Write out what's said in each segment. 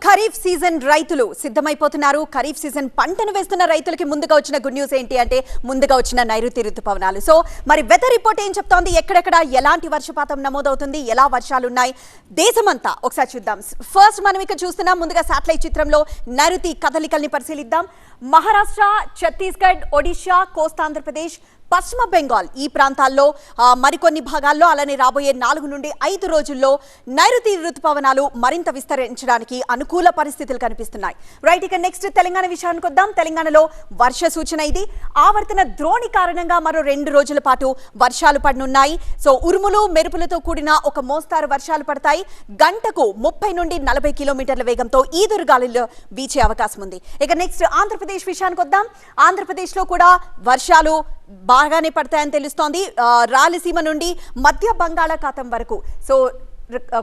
Kharif season రైతులు సిద్ధమైపోతున్నారు. Kharif season పంటను వేస్తున్న రైతులకి ముందుగా వచ్చిన గుడ్ న్యూస్ ఏంటి అంటే ముందుగా వచ్చిన నైరుతి ఋతుపవనాలు. సో మరి వెదర్ రిపోర్ట్ ఏం చెప్తోంది, ఎక్కడెక్కడ ఎలాంటి వర్షపాతం నమోదవుతుంది, ఎలా వర్షాలు ఉన్నాయి దేశమంతా ఒకసారి చూద్దాం. ఫస్ట్ మనం ఇక్కడ చూస్తున్నాం, ముందుగా శాటిలైట్ చిత్రంలో నైరుతి కదలికల్ని పరిశీలిద్దాం. మహారాష్ట్ర, ఛత్తీస్గఢ్, ఒడిషా, కోస్తాంధ్రప్రదేశ్, పశ్చిమ బెంగాల్ ఈ ప్రాంతాల్లో మరికొన్ని భాగాల్లో అలానే రాబోయే 4 నుండి 5 రోజుల్లో నైరుతి ఋతుపవనాలు మరింత విస్తరించడానికి అనుకూల పరిస్థితులు కనిపిస్తున్నాయి. రైట్, ఇక నెక్స్ట్ తెలంగాణ విషయానికి వద్దాం. తెలంగాణలో వర్ష సూచన ఇది. ఆవర్తన ద్రోణి కారణంగా మరో 2 రోజుల పాటు వర్షాలు పడనున్నాయి. సో ఉరుములు మెరుపులతో కూడిన ఒక మోస్తారు వర్షాలు పడతాయి. గంటకు 30 నుండి 40 కిలోమీటర్ల వేగంతో ఈదురుగాలులు వీచే అవకాశం ఉంది. ఇక నెక్స్ట్ ఆంధ్రప్రదేశ్ విషయానికి వద్దాం. ఆంధ్రప్రదేశ్ లో కూడా వర్షాలు బాగానే పడతాయని తెలుస్తోంది. రాయలసీమ నుండి మధ్య బంగాళాఖాతం వరకు, సో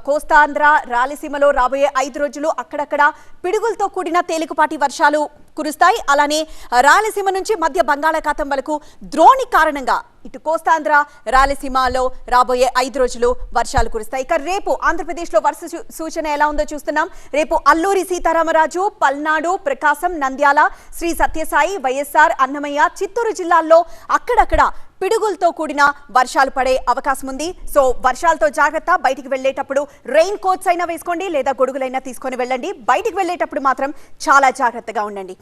కోస్తాంధ్ర రాయలసీమలో రాబోయే 5 రోజులు అక్కడక్కడ పిడుగులతో కూడిన తేలికపాటి వర్షాలు కురుస్తాయి. అలానే రాయలసీమ నుంచి మధ్య బంగాళాఖాతం వరకు ద్రోణి కారణంగా ఇటు కోస్తాంధ్ర రాయలసీమలో రాబోయే 5 రోజులు వర్షాలు కురుస్తాయి. ఇక రేపు ఆంధ్రప్రదేశ్లో వర్ష సూచన ఎలా ఉందో చూస్తున్నాం. రేపు అల్లూరి సీతారామరాజు, పల్నాడు, ప్రకాశం, నంద్యాల, శ్రీ సత్యసాయి, వైఎస్ఆర్, అన్నమయ్య, చిత్తూరు జిల్లాల్లో అక్కడక్కడ పిడుగులతో కూడిన వర్షాలు పడే అవకాశం ఉంది. సో వర్షాలతో జాగ్రత్త. బయటికి వెళ్లేటప్పుడు రెయిన్ కోట్స్ అయినా వేసుకోండి లేదా గొడుగులైనా తీసుకొని వెళ్ళండి. బయటికి వెళ్లేటప్పుడు మాత్రం చాలా జాగ్రత్తగా ఉండండి.